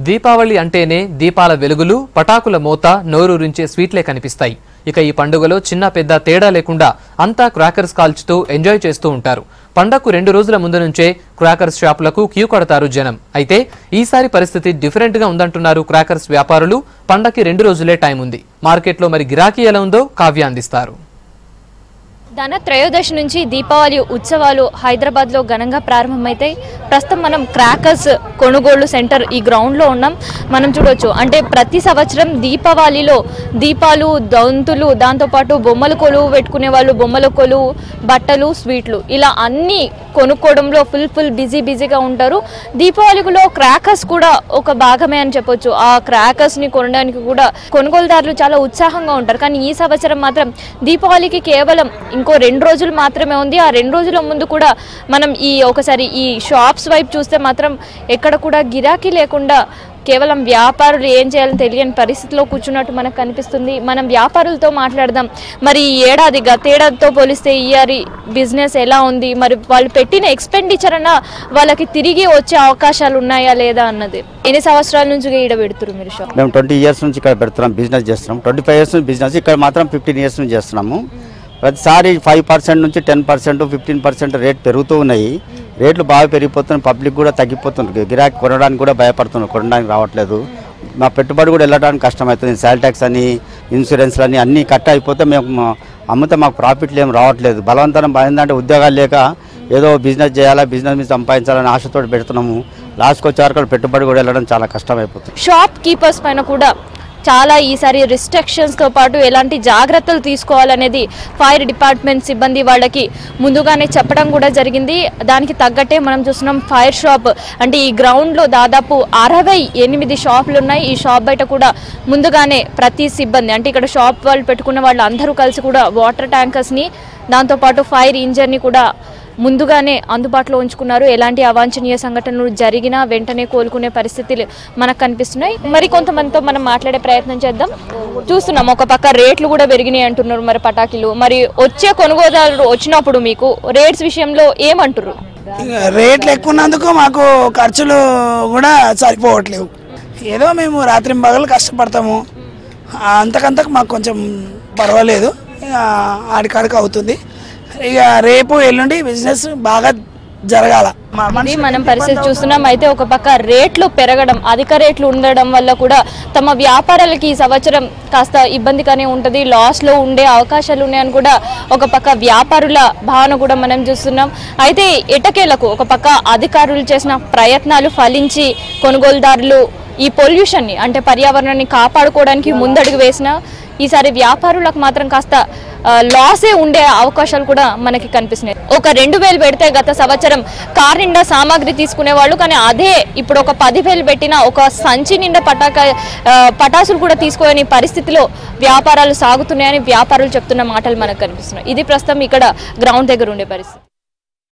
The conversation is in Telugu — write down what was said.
దీపావళి అంటేనే దీపాల వెలుగులు, పటాకుల మోత, నోరూరించే స్వీట్లే కనిపిస్తాయి. ఇక ఈ పండుగలో చిన్న పెద్ద తేడా లేకుండా అంతా క్రాకర్స్ కాల్చుతూ ఎంజాయ్ చేస్తూ ఉంటారు. పండగకు 2 రోజుల ముందు నుంచే క్రాకర్స్ షాపులకు క్యూ కడతారు జనం. అయితే ఈసారి పరిస్థితి డిఫరెంట్ గా ఉందంటున్నారు క్రాకర్స్ వ్యాపారులు. పండగకి 2 రోజులే టైం ఉంది. మార్కెట్లో మరి గిరాకీ ఎలా ఉందో కావ్య అందిస్తారు. ధనత్రయోదశి నుంచి దీపావళి ఉత్సవాలు హైదరాబాద్లో ఘనంగా ప్రారంభమైతాయి. ప్రస్తుతం మనం క్రాకర్స్ కొనుగోలు సెంటర్ ఈ గ్రౌండ్లో ఉన్నాం. మనం చూడవచ్చు, అంటే ప్రతి సంవత్సరం దీపావళిలో దీపాలు, దొంతులు, దాంతోపాటు బొమ్మల కొలువు పెట్టుకునే వాళ్ళు బొమ్మల కొలువు, బట్టలు, స్వీట్లు, ఇలా అన్నీ కొనుక్కోవడంలో ఫుల్ బిజీగా ఉంటారు. దీపావళిలో క్రాకర్స్ కూడా ఒక భాగమే అని చెప్పొచ్చు. ఆ క్రాకర్స్ని కొనడానికి కూడా కొనుగోలుదారులు చాలా ఉత్సాహంగా ఉంటారు. కానీ ఈ సంవత్సరం మాత్రం దీపావళికి కేవలం ఇంకో 2 రోజులు మాత్రమే ఉంది. ఆ 2 రోజుల ముందు కూడా మనం ఒకసారి ఈ షాప్స్ వైపు చూస్తే మాత్రం ఎక్కడ కూడా గిరాకీ లేకుండా కేవలం వ్యాపారులు ఏం చేయాలని తెలియని పరిస్థితిలో కూర్చున్నట్టు మనకు కనిపిస్తుంది. మనం వ్యాపారులతో మాట్లాడదాం. మరి ఈ ఏడాది గతేడాదితో పోలిస్తే ఈ బిజినెస్ ఎలా ఉంది, మరి వాళ్ళు పెట్టిన ఎక్స్పెండిచర్ అన్న వాళ్ళకి తిరిగి వచ్చే అవకాశాలు ఉన్నాయా లేదా అన్నది. ఎన్ని సంవత్సరాల నుంచి ఈడ పెడుతున్నారు మీరు షాప్? మేము 20 years నుంచి ఇక్కడ పెడుతున్నాం, బిజినెస్ చేస్తున్నాం. 25 years నుంచి బిజినెస్, ఇక్కడ మాత్రం 15 years నుంచి చేస్తున్నాము. ప్రతిసారి 5% నుంచి 10%, 15% రేట్ పెరుగుతూ ఉన్నాయి. రేట్లు బాగా పెరిగిపోతున్నాయి. పబ్లిక్ కూడా తగ్గిపోతుంది. గిరాకీ కొనడానికి కూడా భయపడుతున్నారు, కొనడానికి రావట్లేదు. మా పెట్టుబడి కూడా వెళ్ళడానికి కష్టమవుతుంది. సేల్ ట్యాక్స్ అని, ఇన్సూరెన్స్లు అని అన్నీ కట్ అయిపోతే మేము అమ్మితే మాకు ప్రాఫిట్లు ఏం రావట్లేదు. బలవంతం ఏంటంటే ఉద్యోగాలు లేక ఏదో బిజినెస్ చేయాలా, బిజినెస్ మీద సంపాదించాలని ఆశతో పెడుతున్నాము. లాస్ట్కి వచ్చేవరకు పెట్టుబడి కూడా వెళ్ళడం చాలా కష్టమైపోతుంది. షాప్ కీపర్స్ పైన కూడా చాలా ఈసారి రిస్ట్రిక్షన్స్తో పాటు ఎలాంటి జాగ్రత్తలు తీసుకోవాలనేది ఫైర్ డిపార్ట్మెంట్ సిబ్బంది వాళ్ళకి ముందుగానే చెప్పడం కూడా జరిగింది. దానికి తగ్గట్టే మనం చూస్తున్నాం. ఫైర్ షాప్ అంటే ఈ గ్రౌండ్లో దాదాపు 68 షాపులు ఉన్నాయి. ఈ షాప్ బయట కూడా ముందుగానే ప్రతి సిబ్బంది, అంటే ఇక్కడ షాప్ వాళ్ళు పెట్టుకున్న వాళ్ళు అందరూ కలిసి కూడా వాటర్ ట్యాంకర్స్ని, దాంతోపాటు ఫైర్ ఇంజన్ని కూడా ముందుగానే అందుబాటులో ఉంచుకున్నారు. ఎలాంటి అవాంఛనీయ సంఘటనలు జరిగినా వెంటనే కోలుకునే పరిస్థితులు మనకు కనిపిస్తున్నాయి. మరి కొంతమందితో మనం మాట్లాడే ప్రయత్నం చేద్దాం. చూస్తున్నాం, ఒక పక్క రేట్లు కూడా పెరిగినాయి అంటున్నారు. మరి పటాకులు, మరి వచ్చే కొనుగోదారులు వచ్చినప్పుడు మీకు రేట్స్ విషయంలో ఏమంటారు? రేట్లు ఎక్కువ ఉన్నందుకు మాకు ఖర్చులు కూడా సరిపోవట్లేవు. ఏదో మేము రాత్రింబగలు కష్టపడతాము, అంతకంతకు మాకు కొంచెం పర్వాలేదు, ఆడికాడికి అవుతుంది. ఇక రేపు ఎల్లుండి బిజినెస్ బాగా జరగాల. మనం పరిస్థితి చూస్తున్నాం. అయితే ఒక పక్క రేట్లు పెరగడం, అధిక రేట్లు ఉండడం వల్ల కూడా తమ వ్యాపారాలకి ఈ సంవత్సరం కాస్త ఇబ్బందిగానే ఉంటుంది, లాస్లో ఉండే అవకాశాలు ఉన్నాయని కూడా ఒక పక్క వ్యాపారుల భావన కూడా మనం చూస్తున్నాం. అయితే ఎటకేలకు ఒక పక్క అధికారులు చేసిన ప్రయత్నాలు ఫలించి కొనుగోలుదారులు ఈ పొల్యూషన్ని, అంటే పర్యావరణాన్ని కాపాడుకోవడానికి ముందడుగు వేసిన ఈసారి వ్యాపారులకు మాత్రం కాస్త లాసే ఉండే అవకాశాలు కూడా మనకి కనిపిస్తున్నాయి. ఒక 2000 పెడితే గత సంవత్సరం కార్ నిండా సామాగ్రి తీసుకునే వాళ్ళు, కానీ అదే ఇప్పుడు ఒక 10,000 పెట్టిన ఒక సంచి నిండా పటాసులు కూడా తీసుకోని పరిస్థితిలో వ్యాపారాలు సాగుతున్నాయని వ్యాపారులు చెప్తున్న మాటలు మనకు కనిపిస్తున్నాయి. ఇది ప్రస్తుతం ఇక్కడ గ్రౌండ్ దగ్గర ఉండే పరిస్థితి.